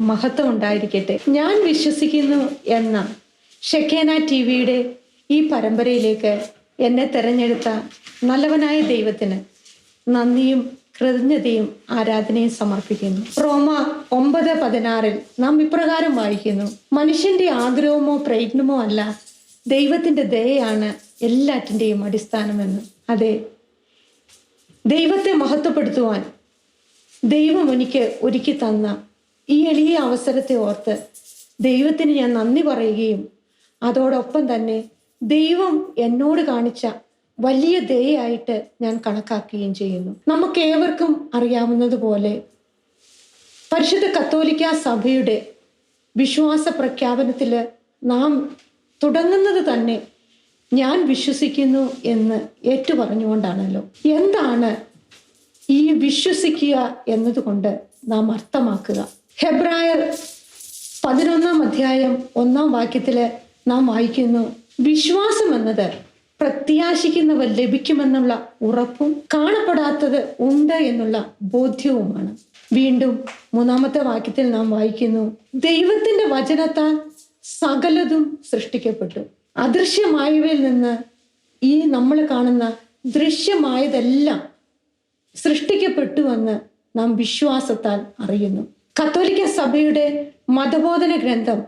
മഹത്വം ഉണ്ടായിരിക്കട്ടെ. ഞാൻ വിശ്വസിക്കുന്നു എന്ന ഷെക്കേന ടിവിയുടെ ഈ പരമ്പരയിലേക്ക് എന്നെ തെരഞ്ഞെടുത്ത നല്ലവനായ ദൈവത്തിന് നന്ദിയും കൃതജ്ഞതയും ആരാധനയും സമർപ്പിക്കുന്നു. റോമ 9:16 നാം ഇപ്രകാരം വായിക്കുന്നു: മനുഷ്യന്റെ ആഗ്രഹമോ പ്രയത്നമോ അല്ല, ദൈവത്തിന്റെ ദയയാണ് എല്ലാറ്റിൻ്റെയും അടിസ്ഥാനമെന്ന്. അതെ, ദൈവത്തെ മഹത്വപ്പെടുത്തുവാൻ ദൈവം എനിക്ക് ഒരുക്കി തന്ന ഈ എളിയ അവസരത്തെ ഓർത്ത് ദൈവത്തിന് ഞാൻ നന്ദി പറയുകയും അതോടൊപ്പം തന്നെ ദൈവം എന്നോട് കാണിച്ച വലിയ ദയയായിട്ട് ഞാൻ കണക്കാക്കുകയും ചെയ്യുന്നു. നമുക്ക് ഏവർക്കും അറിയാവുന്നതുപോലെ പരിശുദ്ധ കത്തോലിക്ക സഭയുടെ വിശ്വാസ പ്രഖ്യാപനത്തിൽ നാം തുടങ്ങുന്നത് തന്നെ ഞാൻ വിശ്വസിക്കുന്നു എന്ന് ഏറ്റുപറഞ്ഞുകൊണ്ടാണല്ലോ. എന്താണ് ഈ വിശ്വസിക്കുക എന്നതുകൊണ്ട് നാം അർത്ഥമാക്കുക? ഹെബ്രായർ 11:1 നാം വായിക്കുന്നു: വിശ്വാസം എന്നത് പ്രത്യാശിക്കുന്നവർ ലഭിക്കുമെന്നുള്ള ഉറപ്പും കാണപ്പെടാത്തത് ഉണ്ട് എന്നുള്ള ബോധ്യവുമാണ്. വീണ്ടും 3-ാമത്തെ വാക്യത്തിൽ നാം വായിക്കുന്നു: ദൈവത്തിന്റെ വചനത്താൽ സകലതും സൃഷ്ടിക്കപ്പെട്ടു. അദൃശ്യമായവയിൽ നിന്ന് ഈ നമ്മൾ കാണുന്ന ദൃശ്യമായതെല്ലാം സൃഷ്ടിക്കപ്പെട്ടുവെന്ന് നാം വിശ്വാസത്താൽ അറിയുന്നു. കത്തോലിക്ക സഭയുടെ മതബോധന ഗ്രന്ഥം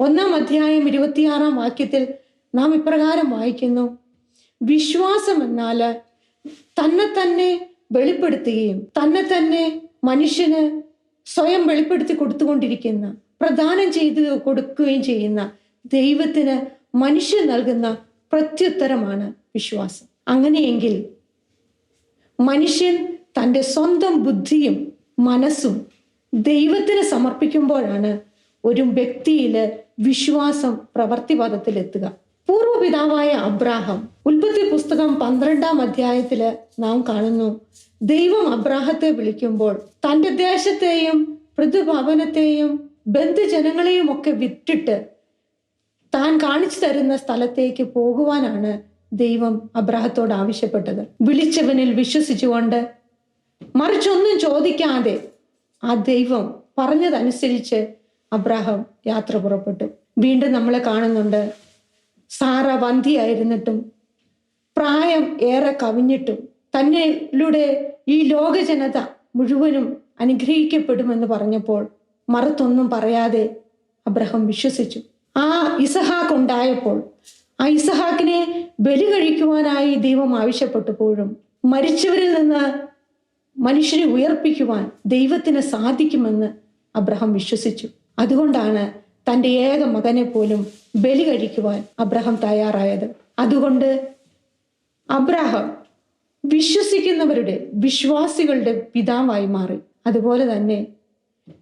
1:26 നാം ഇപ്രകാരം വായിക്കുന്നു: വിശ്വാസം എന്നാൽ തന്നെ വെളിപ്പെടുത്തുകയും തന്നെ മനുഷ്യന് സ്വയം വെളിപ്പെടുത്തി കൊടുത്തുകൊണ്ടിരിക്കുന്ന, പ്രദാനം ചെയ്ത് കൊടുക്കുകയും ചെയ്യുന്ന ദൈവത്തിന് മനുഷ്യൻ നൽകുന്ന പ്രത്യുത്തരമാണ് വിശ്വാസം. അങ്ങനെയെങ്കിൽ മനുഷ്യൻ തൻ്റെ സ്വന്തം ബുദ്ധിയും മനസ്സും ദൈവത്തിന് സമർപ്പിക്കുമ്പോഴാണ് ഒരു വ്യക്തിയിൽ വിശ്വാസം പ്രവൃത്തിപഥത്തിലെത്തുക. പൂർവ്വപിതാവായ അബ്രാഹാം, ഉൽപ്പത്തി പുസ്തകം 12 നാം കാണുന്നു: ദൈവം അബ്രാഹത്തെ വിളിക്കുമ്പോൾ തൻ്റെ ദേശത്തെയും പിതൃഭവനത്തെയും ബന്ധുജനങ്ങളെയും ഒക്കെ വിട്ടിട്ട് താൻ കാണിച്ചു തരുന്ന സ്ഥലത്തേക്ക് പോകുവാനാണ് ദൈവം അബ്രാഹത്തോട് ആവശ്യപ്പെട്ടത്. വിളിച്ചവനിൽ വിശ്വസിച്ചുകൊണ്ട്, മറിച്ചൊന്നും ചോദിക്കാതെ ആ ദൈവം പറഞ്ഞതനുസരിച്ച് അബ്രാഹാം യാത്ര പുറപ്പെട്ടു. വീണ്ടും നമ്മൾ കാണുന്നുണ്ട്, സാറ വന്ധ്യയായിരുന്നിട്ടും പ്രായം ഏറെ കവിഞ്ഞിട്ടും തന്നിലൂടെ ഈ ലോക ജനത മുഴുവനും അനുഗ്രഹിക്കപ്പെടുമെന്ന് പറഞ്ഞപ്പോൾ മറുത്തൊന്നും പറയാതെ അബ്രാഹാം വിശ്വസിച്ചു. ആ ഇസഹാക്ക് ഉണ്ടായപ്പോൾ ആ ഇസഹാക്കിനെ ബലി കഴിക്കുവാനായി ദൈവം ആവശ്യപ്പെട്ടപ്പോഴും മരിച്ചവരിൽ നിന്ന് മനുഷ്യനെ ഉയർപ്പിക്കുവാൻ ദൈവത്തിന് സാധിക്കുമെന്ന് അബ്രാഹാം വിശ്വസിച്ചു. അതുകൊണ്ടാണ് തൻ്റെ ഏക മകനെ പോലും ബലി കഴിക്കുവാൻ അബ്രാഹാം തയ്യാറായത്. അതുകൊണ്ട് അബ്രാഹാം വിശ്വസിക്കുന്നവരുടെ, വിശ്വാസികളുടെ പിതാവായി മാറി. അതുപോലെ തന്നെ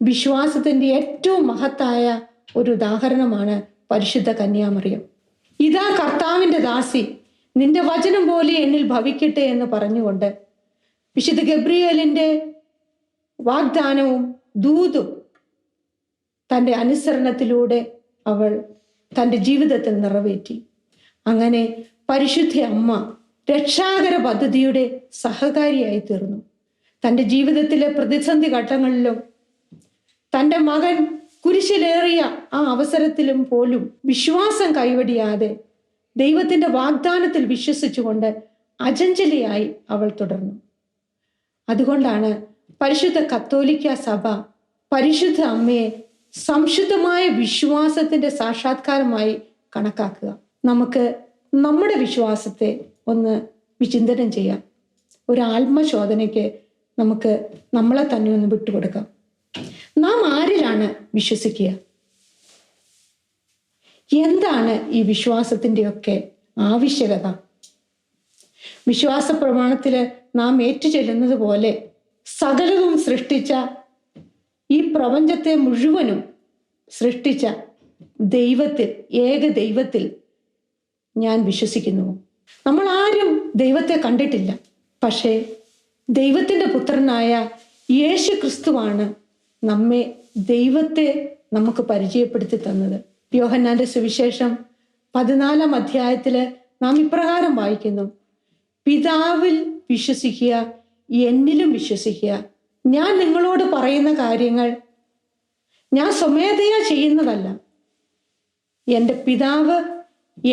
വിശ്വാസത്തിന്റെ ഏറ്റവും മഹത്തായ ഒരു ഉദാഹരണമാണ് പരിശുദ്ധ കന്യാമറിയം. ഇതാ കർത്താവിന്റെ ദാസി, നിന്റെ വചനം പോലെ എന്നിൽ ഭവിക്കട്ടെ എന്ന് പറഞ്ഞുകൊണ്ട് വിശുദ്ധ ഗബ്രിയേലിന്റെ വാഗ്ദാനവും ദൂതും തൻ്റെ അനുസരണത്തിലൂടെ അവൾ തൻ്റെ ജീവിതത്തിൽ നിറവേറ്റി. അങ്ങനെ പരിശുദ്ധ അമ്മ രക്ഷാകര പദ്ധതിയുടെ സഹകാരിയായി തീർന്നു. തൻ്റെ ജീവിതത്തിലെ പ്രതിസന്ധി ഘട്ടങ്ങളിലും തൻ്റെ മകൻ കുരിശിലേറിയ ആ അവസരത്തിലും പോലും വിശ്വാസം കൈവടിയാതെ ദൈവത്തിന്റെ വാഗ്ദാനത്തിൽ വിശ്വസിച്ചുകൊണ്ട് അചഞ്ചലിയായി അവൾ തുടർന്നു. അതുകൊണ്ടാണ് പരിശുദ്ധ കത്തോലിക്ക സഭ പരിശുദ്ധ അമ്മയെ സംശുദ്ധമായ വിശ്വാസത്തിന്റെ സാക്ഷാത്കാരമായി കണക്കാക്കുക. നമുക്ക് നമ്മുടെ വിശ്വാസത്തെ ഒന്ന് വിചിന്തനം ചെയ്യാം. ഒരു ആത്മശോധനയ്ക്ക് നമുക്ക് നമ്മളെ തന്നെ ഒന്ന് വിട്ടുകൊടുക്കാം. നാം ആരിലാണ് വിശ്വസിക്കുക? എന്താണ് ഈ വിശ്വാസത്തിൻ്റെയൊക്കെ ആവശ്യകത? വിശ്വാസ പ്രമാണത്തിൽ നാം ഏറ്റുചൊല്ലുന്നത് പോലെ സകലവും സൃഷ്ടിച്ച ഈ പ്രപഞ്ചത്തെ മുഴുവനും സൃഷ്ടിച്ച ദൈവത്തിൽ, ഏക ദൈവത്തിൽ ഞാൻ വിശ്വസിക്കുന്നു. നമ്മൾ ആരും ദൈവത്തെ കണ്ടിട്ടില്ല. പക്ഷേ ദൈവത്തിൻ്റെ പുത്രനായ യേശു ക്രിസ്തുവാണ് നമ്മെ, ദൈവത്തെ നമുക്ക് പരിചയപ്പെടുത്തി തന്നത്. യോഹന്നാന്റെ സുവിശേഷം 14 നാം ഇപ്രകാരം വായിക്കുന്നു: പിതാവിൽ വിശ്വസിക്കുക, എന്നിലും വിശ്വസിക്കുക. ഞാൻ നിങ്ങളോട് പറയുന്ന കാര്യങ്ങൾ ഞാൻ സ്വമേധയാ ചെയ്യുന്നതല്ല, എൻ്റെ പിതാവ്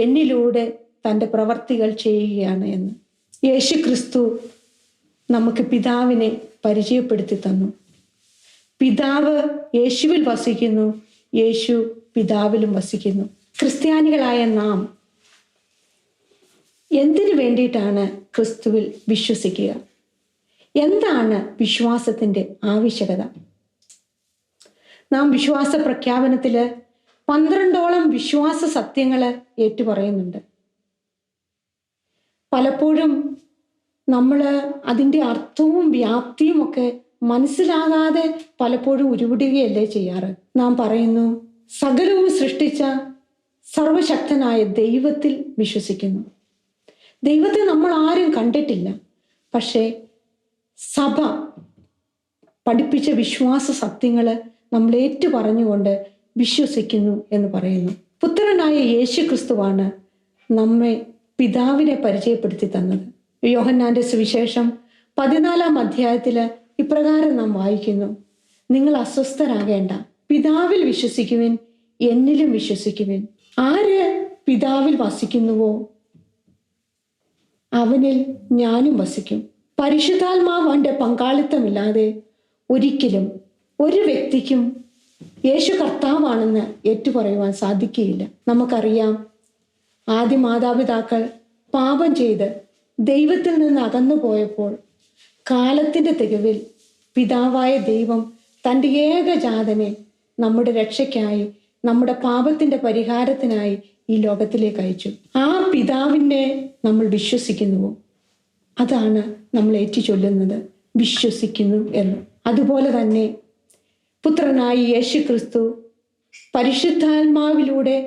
എന്നിലൂടെ തൻ്റെ പ്രവർത്തികൾ ചെയ്യുകയാണ് എന്ന്. യേശു ക്രിസ്തു നമുക്ക് പിതാവിനെ പരിചയപ്പെടുത്തി തന്നു. പിതാവ് യേശുവിൽ വസിക്കുന്നു, യേശു പിതാവിലും വസിക്കുന്നു. ക്രിസ്ത്യാനികളായ നാം എന്തിനു വേണ്ടിയിട്ടാണ് ക്രിസ്തുവിൽ വിശ്വസിക്കുക? എന്താണ് വിശ്വാസത്തിൻ്റെ ആവശ്യകത? നാം വിശ്വാസ പ്രഖ്യാപനത്തില് 12ഓളം വിശ്വാസ സത്യങ്ങൾ ഏറ്റുപറയുന്നുണ്ട്. പലപ്പോഴും നമ്മൾ അതിൻ്റെ അർത്ഥവും വ്യാപ്തിയും ഒക്കെ മനസ്സിലാകാതെ പലപ്പോഴും ഉരുവിടുകയല്ലേ ചെയ്യാറ്. നാം പറയുന്നു, സകലവും സൃഷ്ടിച്ച സർവശക്തനായ ദൈവത്തിൽ വിശ്വസിക്കുന്നു. ദൈവത്തെ നമ്മൾ ആരും കണ്ടിട്ടില്ല, പക്ഷേ സഭ പഠിപ്പിച്ച വിശ്വാസ സത്യങ്ങൾ നമ്മൾ ഏറ്റുപറഞ്ഞുകൊണ്ട് വിശ്വസിക്കുന്നു എന്ന് പറയുന്നു. പുത്രനായ യേശു ക്രിസ്തുവാണ് നമ്മെ പിതാവിനെ പരിചയപ്പെടുത്തി തന്നത്. യോഹന്നാന്റെ സുവിശേഷം 14-ാം അധ്യായത്തില് ഇപ്രകാരം നാം വായിക്കുന്നു, നിങ്ങൾ അസ്വസ്ഥരാകേണ്ട, പിതാവിൽ വിശ്വസിക്കുവിൻ, എന്നിലും വിശ്വസിക്കുവിൻ. ആര് പിതാവിൽ വസിക്കുന്നുവോ അവനിൽ ഞാനും വസിക്കും. പരിശുദ്ധാത്മാവിന്റെ പങ്കാളിത്തമില്ലാതെ ഒരിക്കലും ഒരു വ്യക്തിക്കും യേശു കർത്താവാണെന്ന് ഏറ്റുപറയുവാൻ സാധിക്കുകയില്ല. നമുക്കറിയാം, ആദ്യ മാതാപിതാക്കൾ പാപം ചെയ്ത് ദൈവത്തിൽ നിന്ന് അകന്നു പോയപ്പോൾ കാലത്തിന്റെ തികവിൽ പിതാവായ ദൈവം തൻ്റെ ഏകജാതനെ നമ്മുടെ രക്ഷയ്ക്കായി, നമ്മുടെ പാപത്തിന്റെ പരിഹാരത്തിനായി ഈ ലോകത്തിലേക്ക് അയച്ചു. ആ പിതാവിനെ നമ്മൾ വിശ്വസിക്കുന്നുവോ? അതാണ് നമ്മൾ ഏറ്റുചൊല്ലുന്നത്, വിശ്വസിക്കുന്നു എന്ന്. അതുപോലെ തന്നെ പുത്രനായ യേശു ക്രിസ്തു പരിശുദ്ധാത്മാവിലൂടെ,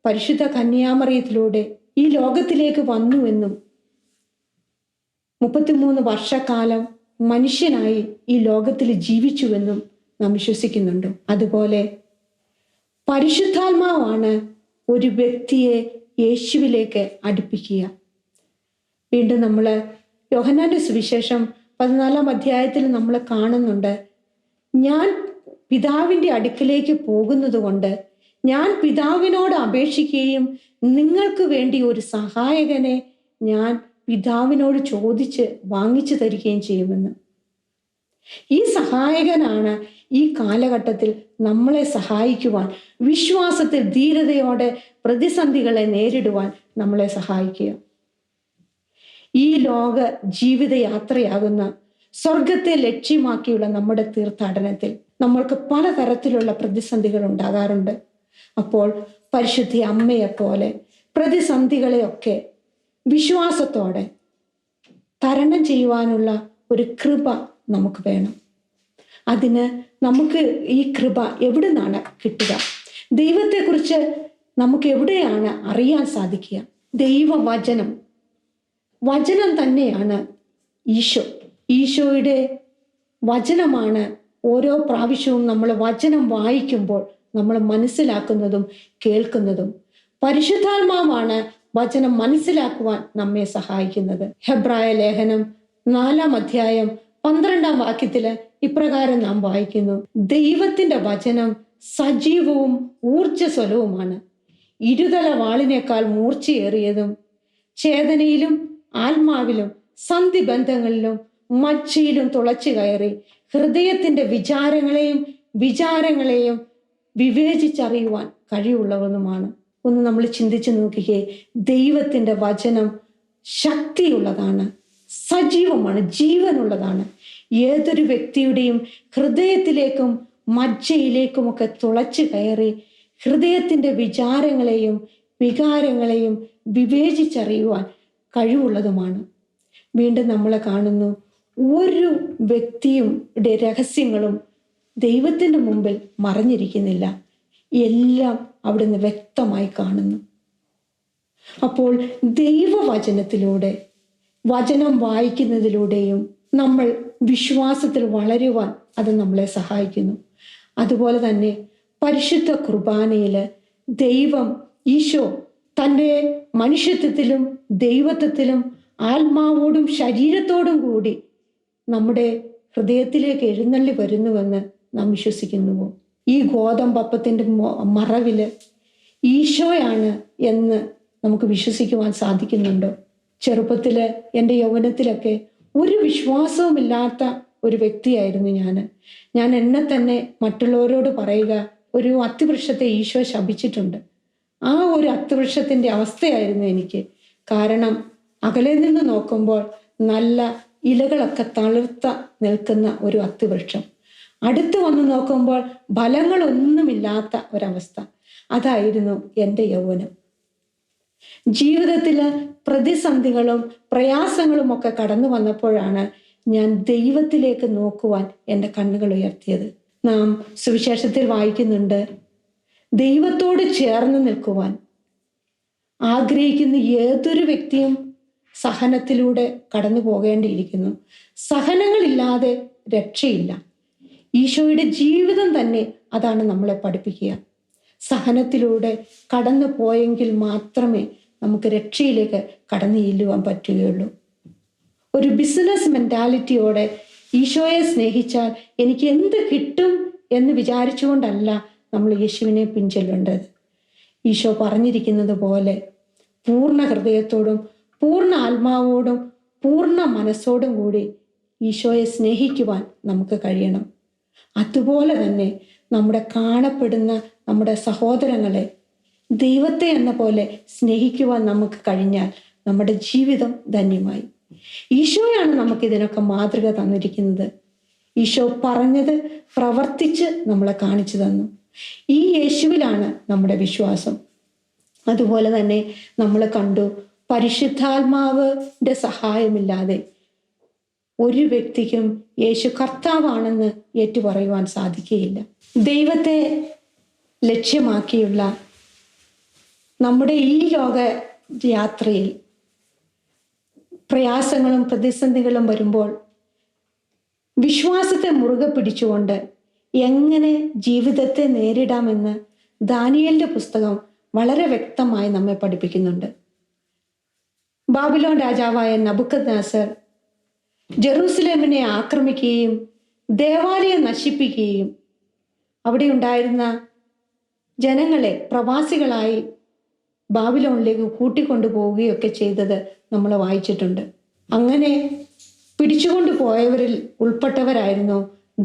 പരിശുദ്ധ കന്യാമറിയത്തിലൂടെ ഈ ലോകത്തിലേക്ക് വന്നുവെന്നും 33 വർഷക്കാലം മനുഷ്യനായി ഈ ലോകത്തിൽ ജീവിച്ചുവെന്നും നാം വിശ്വസിക്കുന്നുണ്ട്. അതുപോലെ പരിശുദ്ധാത്മാവാണ് ഒരു വ്യക്തിയെ യേശുവിലേക്ക് അടുപ്പിക്കുക. വീണ്ടും നമ്മൾ യോഹന്നാന്റെ സുവിശേഷം 14-ാം അധ്യായത്തിൽ നമ്മൾ കാണുന്നുണ്ട്, ഞാൻ പിതാവിൻ്റെ അടുക്കിലേക്ക് പോകുന്നത് കൊണ്ട് ഞാൻ പിതാവിനോട് അപേക്ഷിക്കുകയും നിങ്ങൾക്ക് വേണ്ടി ഒരു സഹായകനെ ഞാൻ പിതാവിനോട് ചോദിച്ച് വാങ്ങിച്ചു തരികയും ചെയ്യുമെന്ന്. ഈ സഹായകനാണ് ഈ കാലഘട്ടത്തിൽ നമ്മളെ സഹായിക്കുവാൻ, വിശ്വാസത്തിൽ ധീരതയോടെ പ്രതിസന്ധികളെ നേരിടുവാൻ നമ്മളെ സഹായിക്കുക. ഈ ലോക ജീവിതയാത്രയാകുന്ന സ്വർഗത്തെ ലക്ഷ്യമാക്കിയുള്ള നമ്മുടെ തീർത്ഥാടനത്തിൽ നമ്മൾക്ക് പലതരത്തിലുള്ള പ്രതിസന്ധികൾ ഉണ്ടാകാറുണ്ട്. അപ്പോൾ പരിശുദ്ധ അമ്മയെപ്പോലെ പ്രതിസന്ധികളെയൊക്കെ വിശ്വാസത്തോടെ തരണം ചെയ്യുവാനുള്ള ഒരു കൃപ നമുക്ക് വേണം. അതിന് നമുക്ക് ഈ കൃപ എവിടെ നിന്നാണ് കിട്ടുക? ദൈവത്തെക്കുറിച്ച് നമുക്ക് എവിടെയാണ് അറിയാൻ സാധിക്കുക? ദൈവവചനം, വചനം തന്നെയാണ് ഈശോ. ഈശോയുടെ വചനമാണ് ഓരോ പ്രാവശ്യവും നമ്മൾ വചനം വായിക്കുമ്പോൾ നമ്മൾ മനസ്സിലാക്കുന്നതും കേൾക്കുന്നതും. പരിശുദ്ധാത്മാവാണ് വചനം മനസ്സിലാക്കുവാൻ നമ്മെ സഹായിക്കുന്നത്. ഹെബ്രായ ലേഖനം 4-ാം അധ്യായം 12-ാം വാക്യത്തില് ഇപ്രകാരം നാം വായിക്കുന്നു, ദൈവത്തിന്റെ വചനം സജീവവും ഊർജ്ജസ്വലവുമാണ്, ഇരുതല വാളിനേക്കാൾ മൂർച്ചയേറിയതും, ചേതനയിലും ആത്മാവിലും സന്ധിബന്ധങ്ങളിലും മജ്ജയിലും തുളച്ചു കയറി ഹൃദയത്തിന്റെ വിചാരങ്ങളെയും വിവേചിച്ചറിയുവാൻ കഴിവുള്ളവനുമാണ്. ഒന്ന് നമ്മൾ ചിന്തിച്ചു നോക്കിക്കേ, ദൈവത്തിന്റെ വചനം ശക്തിയുള്ളതാണ്, സജീവമാണ്, ജീവനുള്ളതാണ്. ഏതൊരു വ്യക്തിയുടെയും ഹൃദയത്തിലേക്കും മജ്ജയിലേക്കുമൊക്കെ തുളച്ചു കയറി ഹൃദയത്തിന്റെ വികാരങ്ങളെയും വിവേചിച്ചറിയുവാൻ കഴിവുള്ളതുമാണ്. വീണ്ടും നമ്മൾ കാണുന്നു, ഒരു വ്യക്തിയുടെ രഹസ്യങ്ങളും ദൈവത്തിന്റെ മുമ്പിൽ മറഞ്ഞിരിക്കുന്നില്ല, എല്ലാം അവിടുന്ന് വ്യക്തമായി കാണുന്നു. അപ്പോൾ ദൈവവചനത്തിലൂടെ, വചനം വായിക്കുന്നതിലൂടെയും നമ്മൾ വിശ്വാസത്തിൽ വളരുവാൻ അത് നമ്മളെ സഹായിക്കുന്നു. അതുപോലെ തന്നെ പരിശുദ്ധ കുർബാനയില് ദൈവം, ഈശോ തൻ്റെ മനുഷ്യത്വത്തിലും ദൈവത്വത്തിലും ആത്മാവോടും ശരീരത്തോടും കൂടി നമ്മുടെ ഹൃദയത്തിലേക്ക് എഴുന്നള്ളി വരുന്നുവെന്ന് നാം വിശ്വസിക്കുന്നുവോ? ഈ ഗോതമ്പപ്പത്തിൻ്റെ മറവിൽ ഈശോയാണ് എന്ന് നമുക്ക് വിശ്വസിക്കുവാൻ സാധിക്കുന്നുണ്ടോ? ചെറുപ്പത്തിൽ, എൻ്റെ യൗവനത്തിലൊക്കെ ഒരു വിശ്വാസവുമില്ലാത്ത ഒരു വ്യക്തിയായിരുന്നു ഞാൻ എന്നെ തന്നെ മറ്റുള്ളവരോട് പറയുക, ഒരു അത്തിവൃക്ഷത്തെ ഈശോ ശപിച്ചിട്ടുണ്ട്. ആ ഒരു അത്തിവൃക്ഷത്തിൻ്റെ അവസ്ഥയായിരുന്നു എനിക്ക്. കാരണം അകലെ നിന്ന് നോക്കുമ്പോൾ നല്ല ഇലകളൊക്കെ തളിർത്ത നിൽക്കുന്ന ഒരു അത്തിവൃക്ഷം, അടുത്ത് വന്ന് നോക്കുമ്പോൾ ഫലങ്ങളൊന്നുമില്ലാത്ത ഒരവസ്ഥ. അതായിരുന്നു എൻ്റെ യൗവനം. ജീവിതത്തിൽ പ്രതിസന്ധികളും പ്രയാസങ്ങളും ഒക്കെ കടന്നു വന്നപ്പോഴാണ് ഞാൻ ദൈവത്തിലേക്ക് നോക്കുവാൻ എൻ്റെ കണ്ണുകൾ ഉയർത്തിയത്. നാം സുവിശേഷത്തിൽ വായിക്കുന്നുണ്ട്, ദൈവത്തോട് ചേർന്ന് നിൽക്കുവാൻ ആഗ്രഹിക്കുന്ന ഏതൊരു വ്യക്തിയും സഹനത്തിലൂടെ കടന്നു പോകേണ്ടിയിരിക്കുന്നു. സഹനങ്ങളില്ലാതെ രക്ഷയില്ല. ഈശോയുടെ ജീവിതം തന്നെ അതാണ് നമ്മളെ പഠിപ്പിക്കുക. സഹനത്തിലൂടെ കടന്നു പോയെങ്കിൽ മാത്രമേ നമുക്ക് രക്ഷയിലേക്ക് കടന്നു ചെല്ലുവാൻ പറ്റുകയുള്ളൂ. ഒരു ബിസിനസ് മെന്റാലിറ്റിയോടെ ഈശോയെ സ്നേഹിച്ചാൽ എനിക്ക് എന്ത് കിട്ടും എന്ന് വിചാരിച്ചുകൊണ്ടല്ല നമ്മൾ യേശുവിനെ പിൻചെല്ലേണ്ടത്. ഈശോ പറഞ്ഞിരിക്കുന്നത് പോലെ പൂർണ്ണ ഹൃദയത്തോടും പൂർണ്ണ ആത്മാവോടും പൂർണ്ണ മനസ്സോടും കൂടി ഈശോയെ സ്നേഹിക്കുവാൻ നമുക്ക് കഴിയണം. അതുപോലെ തന്നെ നമ്മുടെ കാണപ്പെടുന്ന നമ്മുടെ സഹോദരങ്ങളെ ദൈവത്തെ എന്ന പോലെ സ്നേഹിക്കുവാൻ നമുക്ക് കഴിഞ്ഞാൽ നമ്മുടെ ജീവിതം ധന്യമായി. ഈശോയാണ് നമുക്ക് ഇതിനൊക്കെ മാതൃക തന്നിരിക്കുന്നത്. ഈശോ പറഞ്ഞത് പ്രവർത്തിച്ച് നമ്മളെ കാണിച്ചു തന്നു. ഈ യേശുവിലാണ് നമ്മുടെ വിശ്വാസം. അതുപോലെ തന്നെ നമ്മൾ കണ്ടു, പരിശുദ്ധാത്മാവിൻ്റെ സഹായമില്ലാതെ ഒരു വ്യക്തിക്കും യേശു കർത്താവാണെന്ന് ഏറ്റുപറയുവാൻ സാധിക്കുകയില്ല. ദൈവത്തെ ലക്ഷ്യമാക്കിയുള്ള നമ്മുടെ ഈ ലോക യാത്രയിൽ പ്രയാസങ്ങളും പ്രതിസന്ധികളും വരുമ്പോൾ വിശ്വാസത്തെ മുറുകെ പിടിച്ചുകൊണ്ട് എങ്ങനെ ജീവിതത്തെ നേരിടാമെന്ന് ദാനിയേലിന്റെ പുസ്തകം വളരെ വ്യക്തമായി നമ്മെ പഠിപ്പിക്കുന്നുണ്ട്. ബാബിലോൺ രാജാവായ നബൂഖദ്നേസർ ജെറൂസലേമിനെ ആക്രമിക്കുകയും ദേവാലയം നശിപ്പിക്കുകയും അവിടെ ഉണ്ടായിരുന്ന ജനങ്ങളെ പ്രവാസികളായി ബാബിലോണിലേക്ക് കൂട്ടിക്കൊണ്ടു പോവുകയൊക്കെ ചെയ്തത് നമ്മൾ വായിച്ചിട്ടുണ്ട്. അങ്ങനെ പിടിച്ചുകൊണ്ടു പോയവരിൽ ഉൾപ്പെട്ടവരായിരുന്നു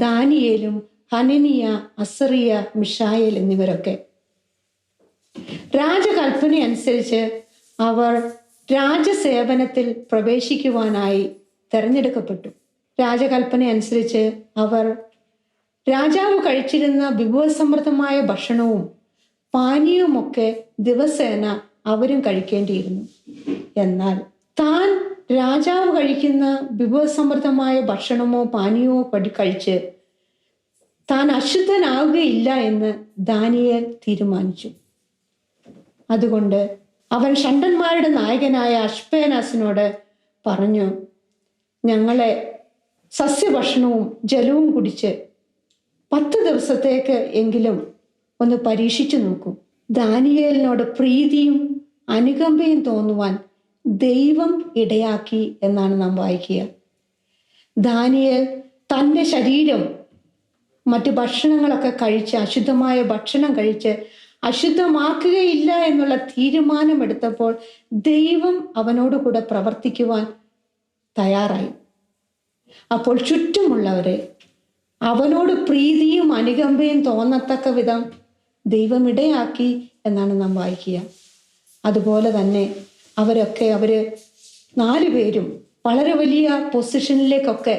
ദാനിയേലും ഹനനിയ, അസറിയ, മിഷായേൽ എന്നിവരൊക്കെ. രാജകൽപ്പന അനുസരിച്ച് അവർ രാജസേവനത്തിൽ പ്രവേശിക്കുവാനായി തെരഞ്ഞെടുക്കപ്പെട്ടു. രാജകൽപ്പന അനുസരിച്ച് അവർ രാജാവ് കഴിച്ചിരുന്ന വിഭവസമൃദ്ധമായ ഭക്ഷണവും പാനീയവുമൊക്കെ ദിവസേന അവരും കഴിക്കേണ്ടിയിരുന്നു. എന്നാൽ രാജാവ് കഴിക്കുന്ന വിഭവസമൃദ്ധമായ ഭക്ഷണമോ പാനീയമോ കഴിച്ച് താൻ അശുദ്ധനാവുകയില്ല എന്ന് ദാനിയേൽ തീരുമാനിച്ചു. അതുകൊണ്ട് അവൻ ഷണ്ഡന്മാരുടെ നായകനായ അശ്പേനാസിനോട് പറഞ്ഞു, ഞങ്ങളെ സസ്യഭക്ഷണവും ജലവും കുടിച്ച് 10 ദിവസത്തേക്ക് എങ്കിലും ഒന്ന് പരീക്ഷിച്ചു നോക്കൂ. ദാനിയേലിനോട് പ്രീതിയും അനുകമ്പയും തോന്നുവാൻ ദൈവം ഇടയാക്കി എന്നാണ് നാം വായിക്കുക. ദാനിയേൽ തൻ്റെ ശരീരം മറ്റു ഭക്ഷണങ്ങളൊക്കെ കഴിച്ച്, അശുദ്ധമായ ഭക്ഷണം കഴിച്ച് അശുദ്ധമാക്കുകയില്ല എന്നുള്ള തീരുമാനമെടുത്തപ്പോൾ ദൈവം അവനോട് കൂടെ പ്രവർത്തിക്കുവാൻ തയ്യാറായി. അപ്പോൾ ചുറ്റുമുള്ളവരെ അവനോട് പ്രീതിയും അനുകമ്പയും തോന്നത്തക്ക വിധം ദൈവം ഇടയാക്കി എന്നാണ് നാം വായിക്കുക. അതുപോലെ തന്നെ അവര് 4 പേരും വളരെ വലിയ പൊസിഷനിലേക്കൊക്കെ,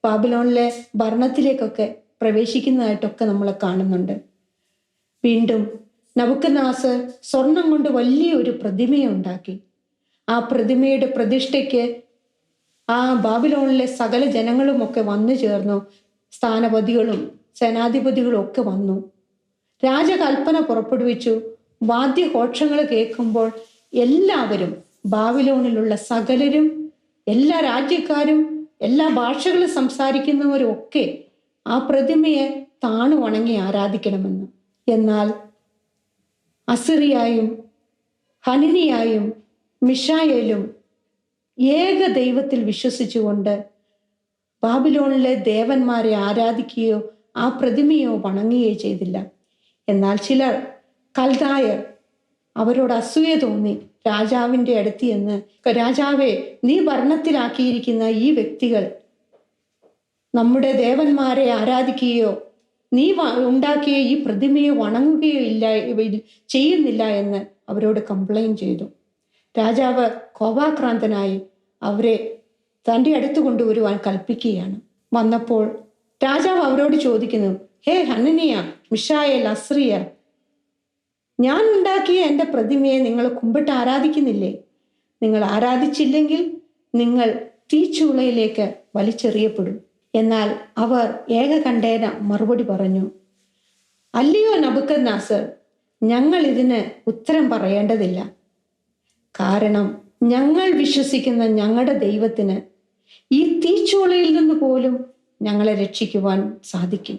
ബാബിലോണിലെ ഭരണത്തിലേക്കൊക്കെ പ്രവേശിക്കുന്നതായിട്ടൊക്കെ നമ്മൾ കാണുന്നുണ്ട്. വീണ്ടും നബൂഖദ്നേസർ സ്വർണം കൊണ്ട് വലിയൊരു പ്രതിമയെ ഉണ്ടാക്കി. ആ പ്രതിമയുടെ പ്രതിഷ്ഠയ്ക്ക് ആ ബാബിലോണിലെ സകല ജനങ്ങളുമൊക്കെ വന്നു ചേർന്നു. സ്ഥാനപതികളും സേനാധിപതികളും ഒക്കെ വന്നു. രാജകൽപ്പന പുറപ്പെടുവിച്ചു. വാദ്യഘോഷങ്ങൾ കേൾക്കുമ്പോൾ എല്ലാവരും, ബാബിലോണിലുള്ള സകലരും, എല്ലാ രാജ്യക്കാരും, എല്ലാ ഭാഷകളും സംസാരിക്കുന്നവരും ഒക്കെ ആ പ്രതിമയെ താണു വണങ്ങി ആരാധിക്കണമെന്ന്. എന്നാൽ അസിറിയായും ഹനനിയായും മിഷായേലും ഏക ദൈവത്തിൽ വിശ്വസിച്ചുകൊണ്ട് ബാബിലോണിലെ ദേവന്മാരെ ആരാധിക്കുകയോ ആ പ്രതിമയോ വണങ്ങുകയോ ചെയ്തില്ല. എന്നാൽ ചിലർ കൽദായർ അവരോട് അസൂയ തോന്നി രാജാവിൻ്റെ അടുത്ത് ചെന്ന്, രാജാവേ, നീ ഭരണത്തിലാക്കിയിരിക്കുന്ന ഈ വ്യക്തികൾ നമ്മുടെ ദേവന്മാരെ ആരാധിക്കുകയോ നീ ഉണ്ടാക്കിയ ഈ പ്രതിമയെ വണങ്ങുകയോ ചെയ്യുന്നില്ല എന്ന് അവരോട് കംപ്ലൈൻറ്റ് ചെയ്തു. രാജാവ് കോപാക്രാന്തനായി അവരെ തൻ്റെ അടുത്ത് കൊണ്ടുവരുവാൻ കൽപ്പിക്കുകയാണ്. വന്നപ്പോൾ രാജാവ് അവരോട് ചോദിക്കുന്നു, ഹേ ഹനനിയ, മിഷായേൽ, അസ്രിയ, ഞാൻ ഉണ്ടാക്കിയ എൻ്റെ പ്രതിമയെ നിങ്ങൾ കുമ്പിട്ട് ആരാധിക്കുന്നില്ലേ? നിങ്ങൾ ആരാധിച്ചില്ലെങ്കിൽ നിങ്ങൾ തീച്ചൂളയിലേക്ക് വലിച്ചെറിയപ്പെടും. എന്നാൽ അവർ ഏകകണ്ഠേന മറുപടി പറഞ്ഞു, അല്ലയോ നബൂഖദ്നേസർ, ഞങ്ങൾ ഇതിന് ഉത്തരം പറയേണ്ടതില്ല. കാരണം ഞങ്ങൾ വിശ്വസിക്കുന്ന ഞങ്ങളുടെ ദൈവത്തിന് ഈ തീച്ചൂളയിൽ നിന്ന് പോലും ഞങ്ങളെ രക്ഷിക്കുവാൻ സാധിക്കും.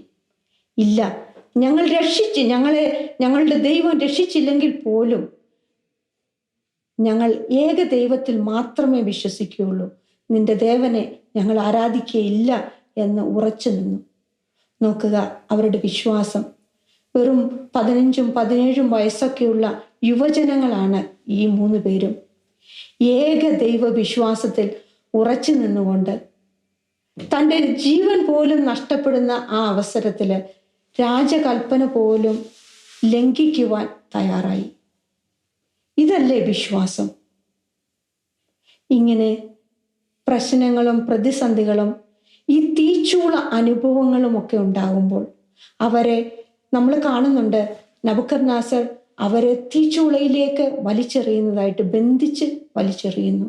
ഇല്ല, ഞങ്ങളുടെ ദൈവം രക്ഷിച്ചില്ലെങ്കിൽ പോലും ഞങ്ങൾ ഏക ദൈവത്തിൽ മാത്രമേ വിശ്വസിക്കുകയുള്ളൂ. നിന്റെ ദേവനെ ഞങ്ങൾ ആരാധിക്കുകയില്ല എന്ന് ഉറച്ചു നിന്നു. നോക്കുക, അവരുടെ വിശ്വാസം. വെറും 15-17 വയസ്സൊക്കെയുള്ള യുവജനങ്ങളാണ് ഈ 3 പേരും. ഏക ദൈവ വിശ്വാസത്തിൽ ഉറച്ചു നിന്നുകൊണ്ട് തൻ്റെ ജീവൻ പോലും നഷ്ടപ്പെടുന്ന ആ അവസരത്തില് രാജകൽപ്പന പോലും ലംഘിക്കുവാൻ തയ്യാറായി. ഇതല്ലേ വിശ്വാസം? ഇങ്ങനെ പ്രശ്നങ്ങളും പ്രതിസന്ധികളും ഈ തീച്ചൂള അനുഭവങ്ങളും ഒക്കെ ഉണ്ടാകുമ്പോൾ അവരെ നമ്മൾ കാണുന്നുണ്ട്. നബൂഖദ്നേസർ അവരെ തീച്ചൂളയിലേക്ക് വലിച്ചെറിയുന്നതായിട്ട്, ബന്ധിച്ച് വലിച്ചെറിയുന്നു.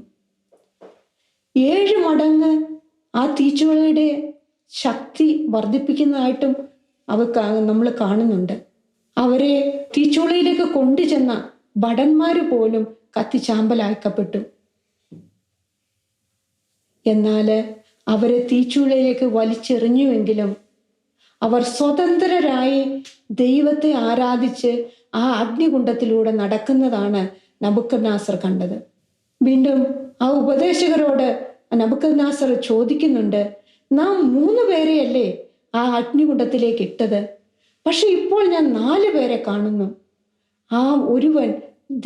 7 മടങ്ങ് ആ തീച്ചൂളയുടെ ശക്തി വർദ്ധിപ്പിക്കുന്നതായിട്ടും നമ്മൾ കാണുന്നുണ്ട്. അവരെ തീച്ചൂളയിലേക്ക് കൊണ്ടുചെന്ന ഭടന്മാര് പോലും കത്തിച്ചാമ്പലാക്കപ്പെട്ടു. എന്നാൽ അവരെ തീച്ചൂളയിലേക്ക് വലിച്ചെറിഞ്ഞുവെങ്കിലും അവർ സ്വതന്ത്രരായി ദൈവത്തെ ആരാധിച്ച് ആ അഗ്നികുണ്ഡത്തിലൂടെ നടക്കുന്നതാണ് നബൂഖദ്നേസർ കണ്ടത്. വീണ്ടും ആ ഉപദേശകരോട് നബൂഖദ്നേസർ ചോദിക്കുന്നുണ്ട്, നാം 3 പേരെയല്ലേ ആ അഗ്നികുണ്ഡത്തിലേക്ക് ഇട്ടത്? പക്ഷെ ഇപ്പോൾ ഞാൻ 4 പേരെ കാണുന്നു. ആ ഒരുവൻ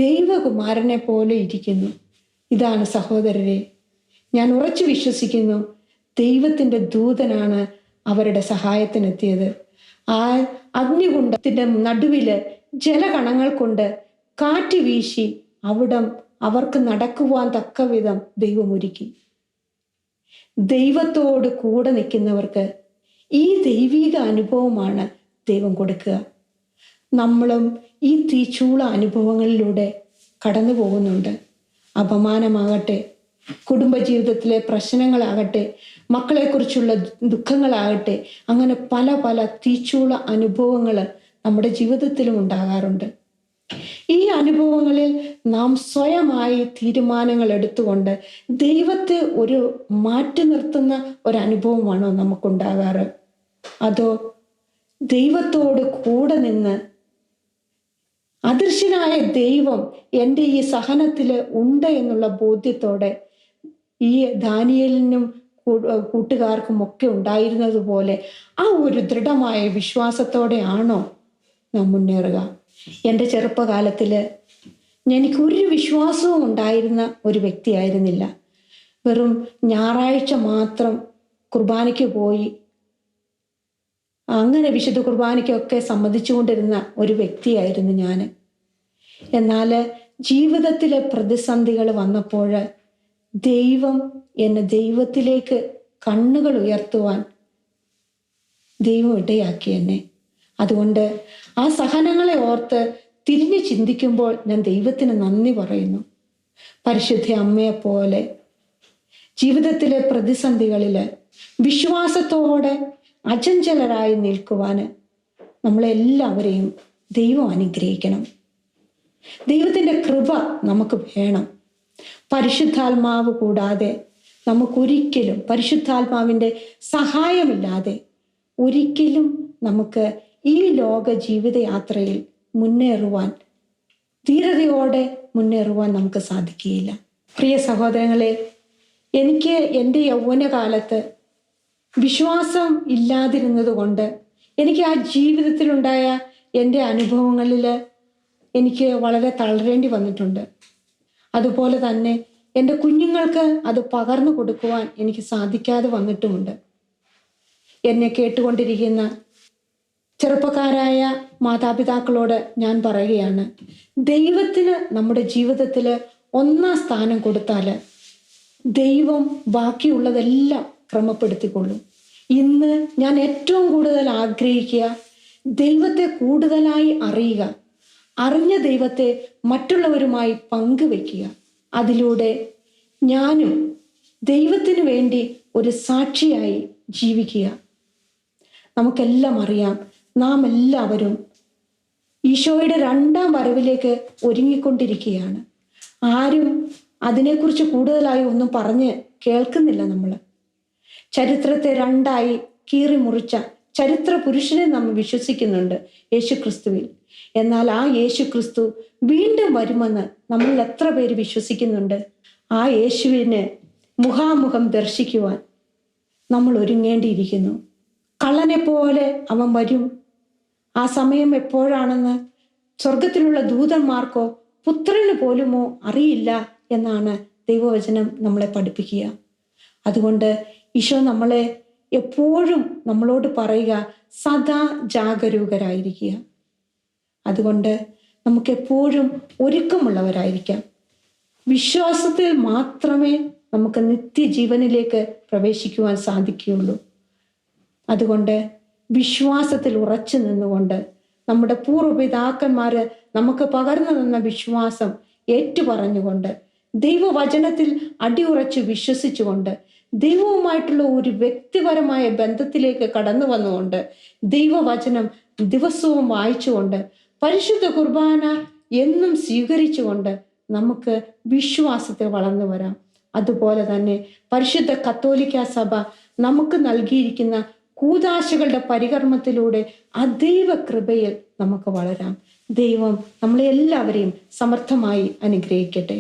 ദൈവകുമാരനെ പോലെ ഇരിക്കുന്നു. ഇതാണ് സഹോദരരെ, ഞാൻ ഉറച്ചു വിശ്വസിക്കുന്നു, ദൈവത്തിൻ്റെ ദൂതനാണ് അവരുടെ സഹായത്തിനെത്തിയത്. ആ അഗ്നികുണ്ഡത്തിന്റെ നടുവില് ജലകണങ്ങൾ കൊണ്ട് കാറ്റ് വീശി അവിടം അവർക്ക് നടക്കുവാൻ തക്ക വിധം ദൈവം ഒരുക്കി. ദൈവത്തോട് കൂടെ നിൽക്കുന്നവർക്ക് ഈ ദൈവിക അനുഭവമാണ് ദൈവം കൊടുക്കുക. നമ്മളും ഈ തീച്ചൂള അനുഭവങ്ങളിലൂടെ കടന്നു പോകുന്നുണ്ട്. അപമാനമാകട്ടെ, കുടുംബജീവിതത്തിലെ പ്രശ്നങ്ങളാകട്ടെ, മക്കളെക്കുറിച്ചുള്ള ദുഃഖങ്ങളാകട്ടെ, അങ്ങനെ പല പല തീച്ചൂള അനുഭവങ്ങൾ നമ്മുടെ ജീവിതത്തിലും ഉണ്ടാകാറുണ്ട്. ഈ അനുഭവങ്ങളിൽ നാം സ്വയമായി തീരുമാനങ്ങൾ എടുത്തുകൊണ്ട് ദൈവത്തെ മാറ്റി നിർത്തുന്ന ഒരനുഭവമാണോ നമുക്കുണ്ടാകാറ്? അതോ ദൈവത്തോട് കൂടെ നിന്ന് അദൃശ്യനായ ദൈവം എൻ്റെ ഈ സഹനത്തില് ഉണ്ട് എന്നുള്ള ബോധ്യത്തോടെ ഈ ദാനിയേലിനും കൂട്ടുകാർക്കും ഒക്കെ ഉണ്ടായിരുന്നത് പോലെ ആ ഒരു ദൃഢമായ വിശ്വാസത്തോടെ ആണോ നാം മുന്നേറുക? എൻ്റെ ചെറുപ്പകാലത്തില് എനിക്കൊരു വിശ്വാസവും ഉണ്ടായിരുന്ന ഒരു വ്യക്തിയായിരുന്നില്ല. വെറും ഞായറാഴ്ച മാത്രം കുർബാനയ്ക്ക് പോയി അങ്ങനെ വിശുദ്ധ കുർബാനയ്ക്കൊക്കെ സമ്മതിച്ചുകൊണ്ടിരുന്ന ഒരു വ്യക്തിയായിരുന്നു ഞാൻ. എന്നാൽ ജീവിതത്തിലെ പ്രതിസന്ധികൾ വന്നപ്പോൾ ദൈവം എന്നെ ദൈവത്തിലേക്ക് കണ്ണുകൾ ഉയർത്തുവാൻ ദൈവം ഇടയാക്കി എന്നെ. അതുകൊണ്ട് ആ സഹനങ്ങളെ ഓർത്ത് തിരിഞ്ഞു ചിന്തിക്കുമ്പോൾ ഞാൻ ദൈവത്തിന് നന്ദി പറയുന്നു. പരിശുദ്ധ അമ്മയെ പോലെ ജീവിതത്തിലെ പ്രതിസന്ധികളിൽ വിശ്വാസത്തോടെ അചഞ്ചലരായി നിൽക്കുവാന് നമ്മളെല്ലാവരെയും ദൈവം അനുഗ്രഹിക്കണം. ദൈവത്തിൻ്റെ കൃപ നമുക്ക് വേണം. പരിശുദ്ധാത്മാവ് കൂടാതെ നമുക്കൊരിക്കലും, പരിശുദ്ധാത്മാവിൻ്റെ സഹായമില്ലാതെ ഒരിക്കലും നമുക്ക് ഈ ലോക ജീവിതയാത്രയിൽ മുന്നേറുവാൻ, ധീരതയോടെ മുന്നേറുവാൻ നമുക്ക് സാധിക്കുകയില്ല. പ്രിയ സഹോദരങ്ങളെ, എനിക്ക് എൻ്റെ യൗവനകാലത്ത് വിശ്വാസം ഇല്ലാതിരുന്നത് കൊണ്ട് എനിക്ക് ആ ജീവിതത്തിലുണ്ടായ എൻ്റെ അനുഭവങ്ങളിൽ എനിക്ക് വളരെ തളരേണ്ടി വന്നിട്ടുണ്ട്. അതുപോലെ തന്നെ എൻ്റെ കുഞ്ഞുങ്ങൾക്ക് അത് പകർന്നു കൊടുക്കുവാൻ എനിക്ക് സാധിക്കാതെ വന്നിട്ടുമുണ്ട്. എന്നെ കേട്ടുകൊണ്ടിരിക്കുന്ന ചെറുപ്പക്കാരായ മാതാപിതാക്കളോട് ഞാൻ പറയുകയാണ്, ദൈവത്തിന് നമ്മുടെ ജീവിതത്തിൽ ഒന്നാം സ്ഥാനം കൊടുത്താൽ ദൈവം ബാക്കിയുള്ളതെല്ലാം ക്രമപ്പെടുത്തിക്കൊള്ളും. ഇന്ന് ഞാൻ ഏറ്റവും കൂടുതൽ ആഗ്രഹിക്കുക, ദൈവത്തെ കൂടുതലായി അറിയുക, അറിഞ്ഞ ദൈവത്തെ മറ്റുള്ളവരുമായി പങ്കുവെക്കുക. അതിലൂടെ ഞാനും ദൈവത്തിന് വേണ്ടി ഒരു സാക്ഷിയായി ജീവിക്കുക. നമുക്കെല്ലാം അറിയാം, നാം എല്ലാവരും ഈശോയുടെ രണ്ടാം വരവിലേക്ക് ഒരുങ്ങിക്കൊണ്ടിരിക്കുകയാണ്. ആരും അതിനെക്കുറിച്ച് കൂടുതലായി ഒന്നും പറഞ്ഞ് കേൾക്കുന്നില്ല. നമ്മൾ ചരിത്രത്തെ രണ്ടായി കീറി മുറിച്ച ചരിത്ര പുരുഷനെ നമ്മൾ വിശ്വസിക്കുന്നുണ്ട്, യേശു ക്രിസ്തുവിൽ. എന്നാൽ ആ യേശു ക്രിസ്തു വീണ്ടും വരുമെന്ന് നമ്മൾ എത്ര പേര് വിശ്വസിക്കുന്നുണ്ട്? ആ യേശുവിനെ മുഖാമുഖം ദർശിക്കുവാൻ നമ്മൾ ഒരുങ്ങേണ്ടിയിരിക്കുന്നു. കള്ളനെ പോലെ അവൻ വരും. ആ സമയം എപ്പോഴാണെന്ന് സ്വർഗത്തിലുള്ള ദൂതന്മാർക്കോ പുത്രന് പോലുമോ അറിയില്ല എന്നാണ് ദൈവവചനം നമ്മളെ പഠിപ്പിക്കുക. അതുകൊണ്ട് ഈശോ നമ്മളെ എപ്പോഴും നമ്മളോട് പറയുക, സദാ ജാഗരൂകരായിരിക്കുക. അതുകൊണ്ട് നമുക്ക് എപ്പോഴും ഒരുക്കമുള്ളവരായിരിക്കാം. വിശ്വാസത്തിൽ മാത്രമേ നമുക്ക് നിത്യജീവനിലേക്ക് പ്രവേശിക്കുവാൻ സാധിക്കുകയുള്ളൂ. അതുകൊണ്ട് വിശ്വാസത്തിൽ ഉറച്ചു നിന്നുകൊണ്ട് നമ്മുടെ പൂർവ്വപിതാക്കന്മാര് നമുക്ക് പകർന്നു തന്ന വിശ്വാസം ഏറ്റുപറഞ്ഞുകൊണ്ട് ദൈവവചനത്തിൽ അടിയുറച്ച് വിശ്വസിച്ചുകൊണ്ട് ദൈവവുമായിട്ടുള്ള ഒരു വ്യക്തിപരമായ ബന്ധത്തിലേക്ക് കടന്നു വന്നുകൊണ്ട് ദൈവവചനം ദിവസവും വായിച്ചുകൊണ്ട് പരിശുദ്ധ കുർബാന എന്നും സ്വീകരിച്ചുകൊണ്ട് നമുക്ക് വിശ്വാസത്തിൽ വളർന്നു വരാം. അതുപോലെ തന്നെ പരിശുദ്ധ കത്തോലിക്ക സഭ നമുക്ക് നൽകിയിരിക്കുന്ന കൂദാശകളുടെ പരികർമ്മത്തിലൂടെ അതീവ കൃപയിൽ നമുക്ക് വളരാം. ദൈവം നമ്മളെ എല്ലാവരെയും സമർത്ഥമായി അനുഗ്രഹിക്കട്ടെ.